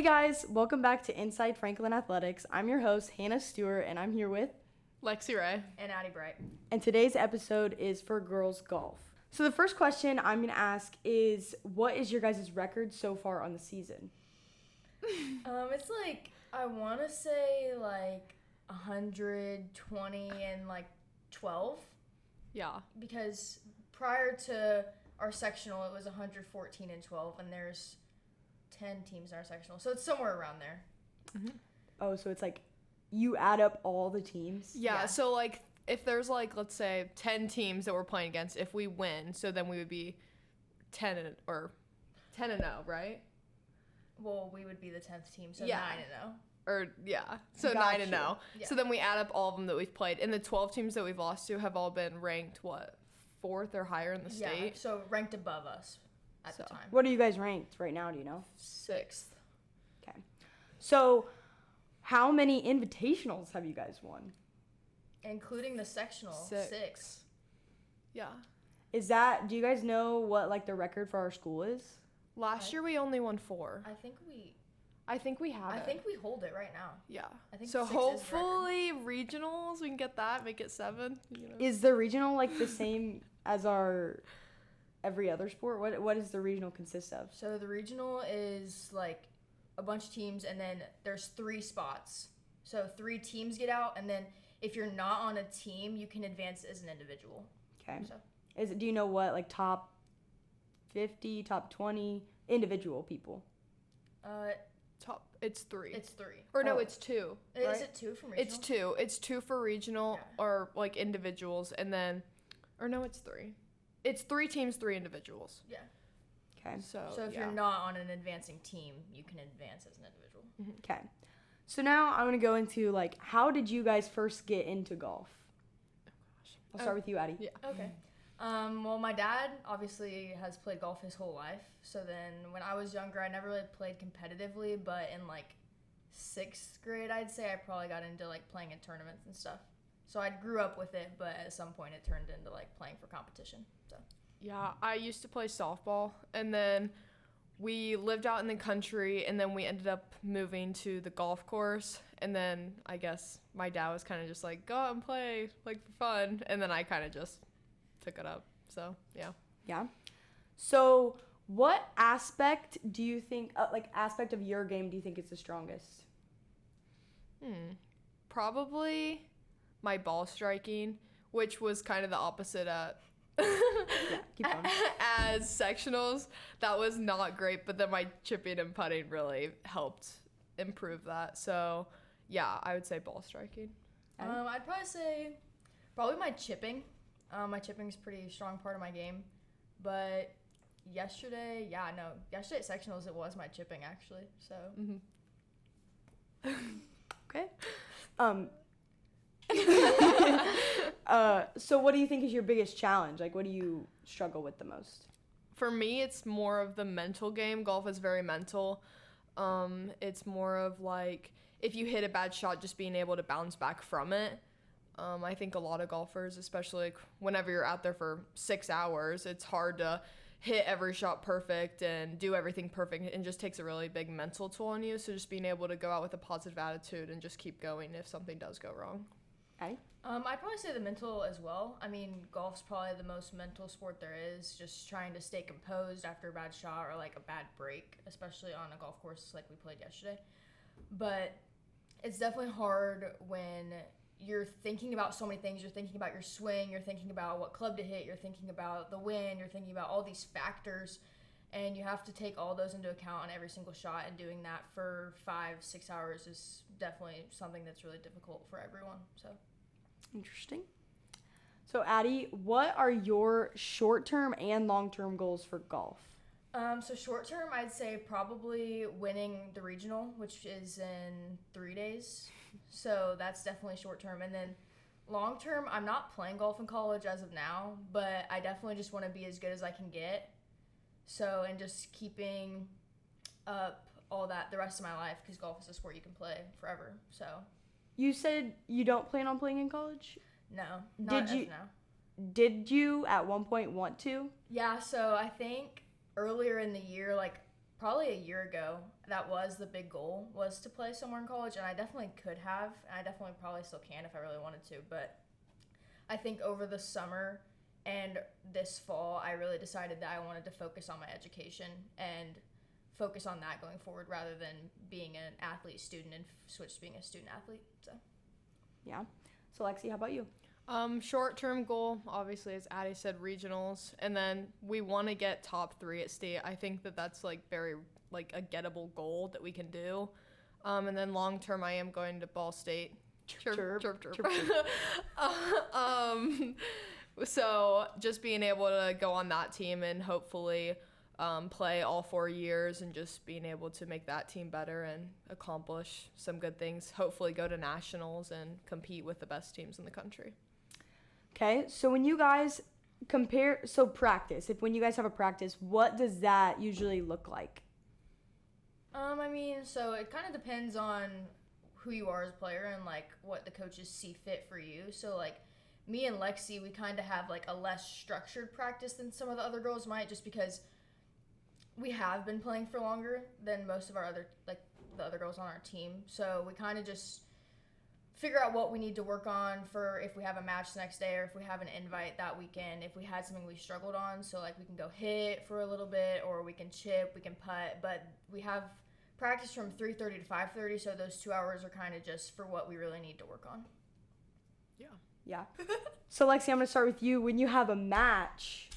Hey guys, welcome back to Inside Franklin Athletics. I'm your host, Hannah Stewart, and I'm here with Lexi Ray. And Addie Bright. And today's episode is for girls golf. So the first question I'm going to ask is, what is your guys' record so far on the season? It's like, I want to say like 120 and like 12. Yeah. Because prior to our sectional, it was 114 and 12, and there's 10 teams in our sectional. So it's somewhere around there. Mm-hmm. Oh, so it's like you add up all the teams? Yeah, so like if there's like, let's say 10 teams that we're playing against, if we win, so then we would be 10 and 0, right? Well, we would be the 10th team, so Yeah. 9 and 0. Or yeah, so Got 9 and you. 0. Yeah. So then we add up all of them that we've played, and the 12 teams that we've lost to have all been ranked 4th or higher in the Yeah, state. so ranked above us at the So. time. What are you guys ranked right now, do you know? 6th. Okay. So how many invitationals have you guys won? Including the sectional, 6. Yeah. Do you guys know what like the record for our school is? Last year we only won 4. I think we have it. hold it right now. Yeah. I think so 6 is the record. hopefully regionals we can get that, make it 7. You know. Is the regional like the same as our every other sport? What does the regional consist of? So the regional is like a bunch of teams, and then there's 3 spots. So 3 teams get out, and then if you're not on a team, you can advance as an individual. Okay. So. Do you know what like top 50, top 20 individual people? It's 3. It's 3. Or no, Oh. it's 2. Right? Is it 2 from regional? It's 2. It's 2 for regional Yeah. or like individuals, and then, or no, it's 3. It's 3 teams, 3 individuals. Yeah. Okay. So So if yeah. you're not on an advancing team, you can advance as an individual. Okay. So now I'm going to go into like how did you guys first get into golf? I'll start with you, Addie. Yeah. Okay. Well, my dad obviously has played golf his whole life. So then when I was younger, I never really played competitively, but in like 6th grade, I'd say I probably got into like playing in tournaments and stuff. So I grew up with it, but at some point it turned into like playing for competition. So Yeah, I used to play softball, and then we lived out in the country, and then we ended up moving to the golf course, and then I guess my dad was kind of just like, go out and play, like, for fun, and then I kind of just took it up, so, yeah. Yeah. So what aspect do you think, aspect of your game do you think is the strongest? Probably my ball striking, which was kind of the opposite at Yeah, keep going. as sectionals. That was not great, but then my chipping and putting really helped improve that. So, yeah, I would say ball striking. I'd probably say my chipping. My chipping is a pretty strong part of my game. But yesterday at sectionals, it was my chipping, actually. So. Okay. So what do you think is your biggest challenge? Like, what do you struggle with the most? For me, it's more of the mental game. Golf is very mental. It's more of like if you hit a bad shot, just being able to bounce back from it. I think a lot of golfers, especially like whenever you're out there for 6 hours, it's hard to hit every shot perfect and do everything perfect, and just takes a really big mental toll on you. So just being able to go out with a positive attitude and just keep going if something does go wrong. Addie? I'd probably say the mental as well. I mean, golf's probably the most mental sport there is, just trying to stay composed after a bad shot or like a bad break, especially on a golf course like we played yesterday. But it's definitely hard when you're thinking about so many things. You're thinking about your swing, you're thinking about what club to hit, you're thinking about the wind, you're thinking about all these factors, and you have to take all those into account on every single shot, and doing that for 5-6 hours is definitely something that's really difficult for everyone. So Interesting. So Addie, what are your short-term and long-term goals for golf? So short term, I'd say probably winning the regional, which is in 3 days. So that's definitely short term. And then long term, I'm not playing golf in college as of now, but I definitely just want to be as good as I can get. So, and just keeping up all that the rest of my life, because golf is a sport you can play forever. So You said you don't plan on playing in college? no, not Did you- as of now. Did you at one point want to? Yeah, so I think earlier in the year, like probably a year ago, that was the big goal, was to play somewhere in college, and I definitely could have, and I definitely probably still can if I really wanted to, but I think over the summer and this fall, I really decided that I wanted to focus on my education and focus on that going forward rather than being an athlete student and switch to being a student athlete. So Yeah. So Lexi, how about you? Short-term goal, obviously, as Addie said, regionals, and then we want to get top 3 at state. I think that that's like very like a gettable goal that we can do. And then long-term, I am going to Ball State. Chirp, chirp, chirp. chirp, chirp. So just being able to go on that team and hopefully play all 4 years and just being able to make that team better and accomplish some good things. Hopefully go to nationals and compete with the best teams in the country. Okay, so when you guys practice, when you guys have a practice, what does that usually look like? I mean, so it kind of depends on who you are as a player and like what the coaches see fit for you. So like me and Lexi, we kind of have like a less structured practice than some of the other girls might, just because we have been playing for longer than most of our other, like the other girls on our team. So we kind of just figure out what we need to work on for if we have a match the next day or if we have an invite that weekend, if we had something we struggled on. So like we can go hit for a little bit, or we can chip, we can putt, but we have practice from 3:30 to 5:30, so those 2 hours are kind of just for what we really need to work on. Yeah. So Lexi, I'm going to start with you. When you have a match,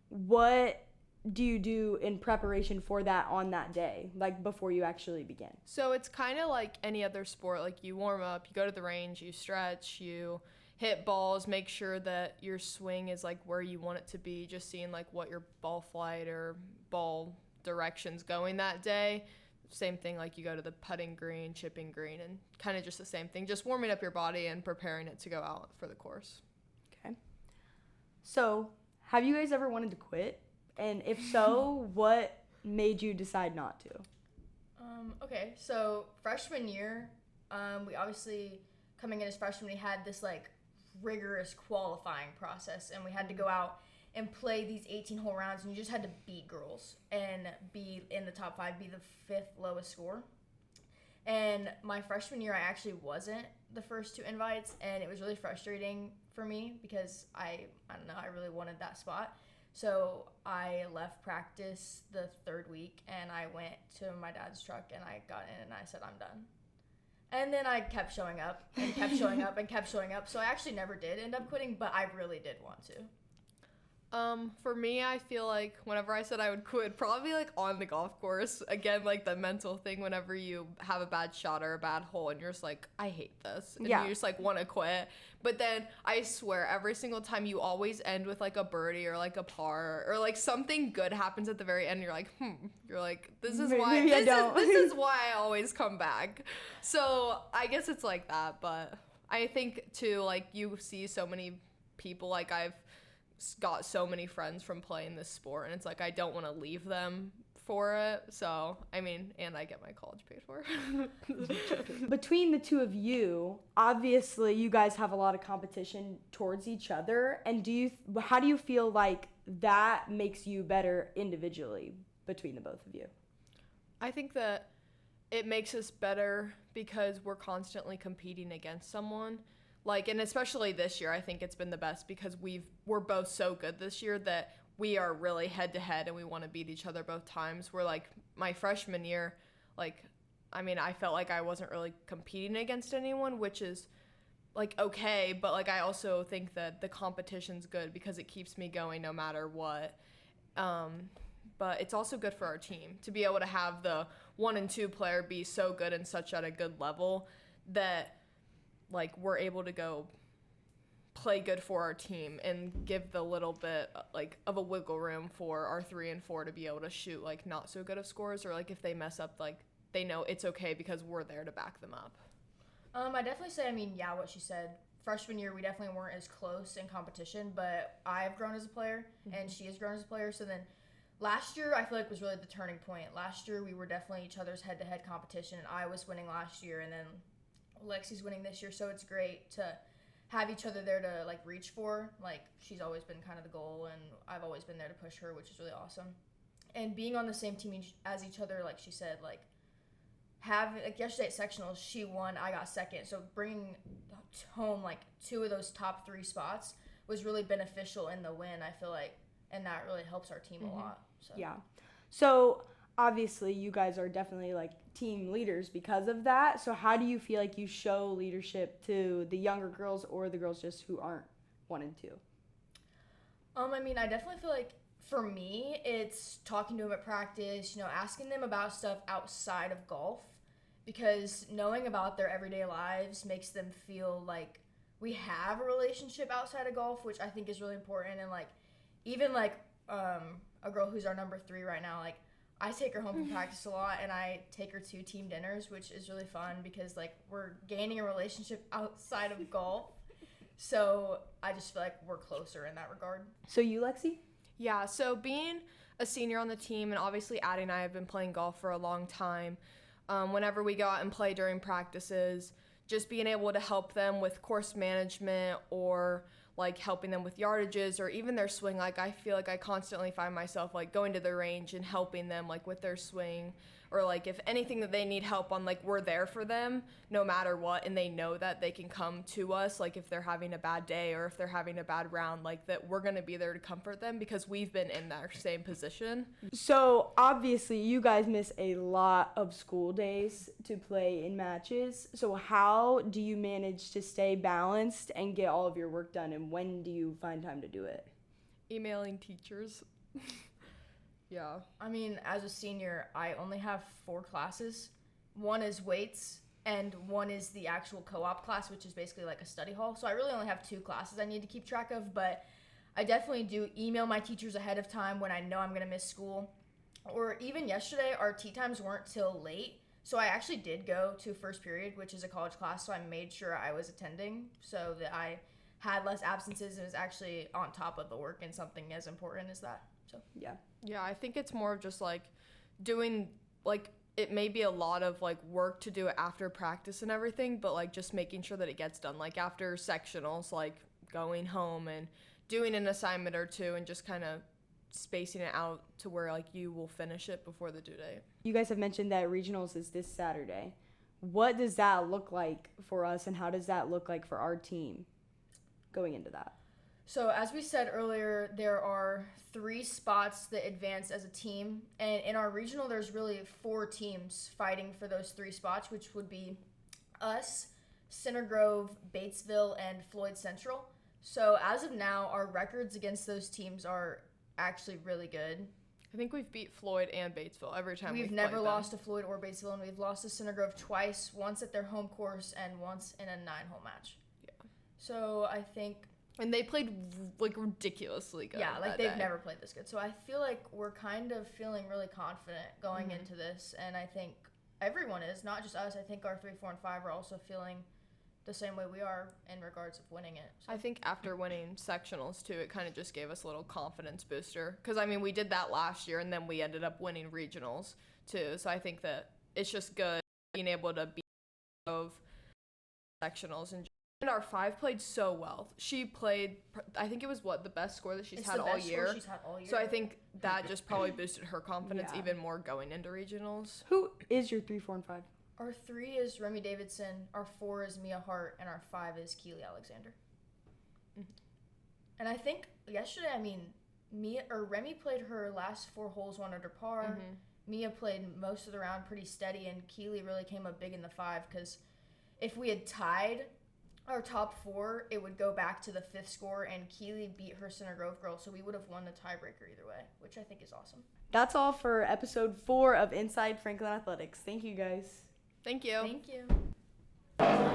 what do you do in preparation for that on that day, like before you actually begin? So it's kind of like any other sport. Like you warm up, you go to the range, you stretch, you hit balls, make sure that your swing is like where you want it to be, just seeing like what your ball flight or ball direction's going that day. Same thing, like you go to the putting green, chipping green, and kind of just the same thing, just warming up your body and preparing it to go out for the course. Okay. So have you guys ever wanted to quit? And if so, what made you decide not to? Okay, so freshman year, we obviously, coming in as freshmen, we had this like rigorous qualifying process, and we had to go out and play these 18-hole rounds, and you just had to beat girls and be in the top 5, be the 5th lowest score. And my freshman year, I actually wasn't the first 2 invites, and it was really frustrating for me because I don't know, I really wanted that spot. So I left practice the 3rd week, and I went to my dad's truck, and I got in, and I said, I'm done. And then I kept showing up, and kept showing up, and kept showing up. So I actually never did end up quitting, but I really did want to. For me, I feel like whenever I said I would quit, probably like on the golf course, again, like the mental thing, whenever you have a bad shot or a bad hole and you're just like, I hate this. And Yeah. you just like want to quit. But then I swear every single time you always end with like a birdie or like a par or like something good happens at the very end. You're like, you're like, this is why, Maybe I don't. this is why I always come back. So I guess it's like that. But I think too, like you see so many people, like I've got so many friends from playing this sport, and it's like I don't want to leave them for it. So I mean, and I get my college paid for. Between the two of you, obviously you guys have a lot of competition towards each other, and how do you feel like that makes you better individually between the both of you? I think that it makes us better because we're constantly competing against someone. Like, and especially this year, I think it's been the best because we're both so good this year that we are really head to head and we want to beat each other both times. We're like my freshman year, like, I mean, I felt like I wasn't really competing against anyone, which is like okay, but like I also think that the competition's good because it keeps me going no matter what. But it's also good for our team to be able to have the 1 and 2 player be so good and such at a good level that like we're able to go play good for our team and give the little bit like of a wiggle room for our 3 and 4 to be able to shoot like not so good of scores, or like if they mess up, like they know it's okay because we're there to back them up. I definitely say, I mean, yeah, what she said. Freshman year, we definitely weren't as close in competition, but I've grown as a player and she has grown as a player. So then last year, I feel like was really the turning point. Last year, we were definitely each other's head-to-head competition, and I was winning last year, and then Lexi's winning this year, so it's great to have each other there to like reach for. Like she's always been kind of the goal, and I've always been there to push her, which is really awesome. and being on the same team as each other, like she said, like yesterday at sectionals, she won, I got second. So bringing home like 2 of those top 3 spots was really beneficial in the win, I feel like, and that really helps our team a lot. So. Yeah. So obviously you guys are definitely like team leaders because of that. So how do you feel like you show leadership to the younger girls or the girls just who aren't 1 and 2? I mean, I definitely feel like for me, it's talking to them at practice, asking them about stuff outside of golf, because knowing about their everyday lives makes them feel like we have a relationship outside of golf, which I think is really important. And like, even like a girl who's our number 3 right now, like I take her home from practice a lot, and I take her to team dinners, which is really fun because like we're gaining a relationship outside of golf. So I just feel like we're closer in that regard. So you, Lexi? Yeah, so being a senior on the team, and obviously Addie and I have been playing golf for a long time. Whenever we go out and play during practices, just being able to help them with course management or like helping them with yardages or even their swing. Like I feel like I constantly find myself like going to the range and helping them like with their swing, or like if anything that they need help on, like we're there for them no matter what, and they know that they can come to us like if they're having a bad day or if they're having a bad round, like that we're going to be there to comfort them because we've been in that same position. So obviously you guys miss a lot of school days to play in matches. So how do you manage to stay balanced and get all of your work done, and when do you find time to do it? Emailing teachers. Yeah. I mean, as a senior, I only have 4 classes. 1 is weights, and 1 is the actual co-op class, which is basically like a study hall. So I really only have 2 classes I need to keep track of, but I definitely do email my teachers ahead of time when I know I'm going to miss school. Or even yesterday, our tea times weren't till late. So I actually did go to first period, which is a college class, so I made sure I was attending so that I had less absences and was actually on top of the work in something as important as that. So Yeah, I think it's more of just like doing, like it may be a lot of like work to do it after practice and everything, but like just making sure that it gets done, like after sectionals, like going home and doing an assignment or 2 and just kind of spacing it out to where like you will finish it before the due date. You guys have mentioned that regionals is this Saturday. What does that look like for us, and how does that look like for our team going into that? So as we said earlier, there are 3 spots that advance as a team, and in our regional there's really 4 teams fighting for those 3 spots, which would be us, Center Grove, Batesville, and Floyd Central. So as of now, our records against those teams are actually really good. I think we've beat Floyd and Batesville every time We've played never them. lost to Floyd or Batesville, and we've lost to Center Grove twice, once at their home course and once in a 9-hole match. Yeah. So I think... And they played like ridiculously good. Yeah, like that they've day. never played this good. So I feel like we're kind of feeling really confident going into this, and I think everyone is, not just us. I think our 3, 4, and 5 are also feeling the same way we are in regards of winning it. So. I think after winning sectionals too, it kind of just gave us a little confidence booster. Because I mean, we did that last year, and then we ended up winning regionals too. So I think that it's just good being able to beat of sectionals. And our 5 played so well. She played, I think it was the best score that she's had all year. She's had all year. So I think that just probably boosted her confidence Yeah. even more going into regionals. Who is your 3, 4, and 5? Our 3 is Remy Davidson, our 4 is Mia Hart, and our 5 is Keely Alexander. And I think yesterday, I mean, Remy played her last 4 holes 1 under par. Mia played most of the round pretty steady, and Keely really came up big in the 5, because if we had tied our top 4, it would go back to the 5th score, and Keely beat her Center Grove girl, so we would have won the tiebreaker either way, which I think is awesome. That's all for episode 4 of Inside Franklin Athletics. Thank you guys. Thank you. Thank you.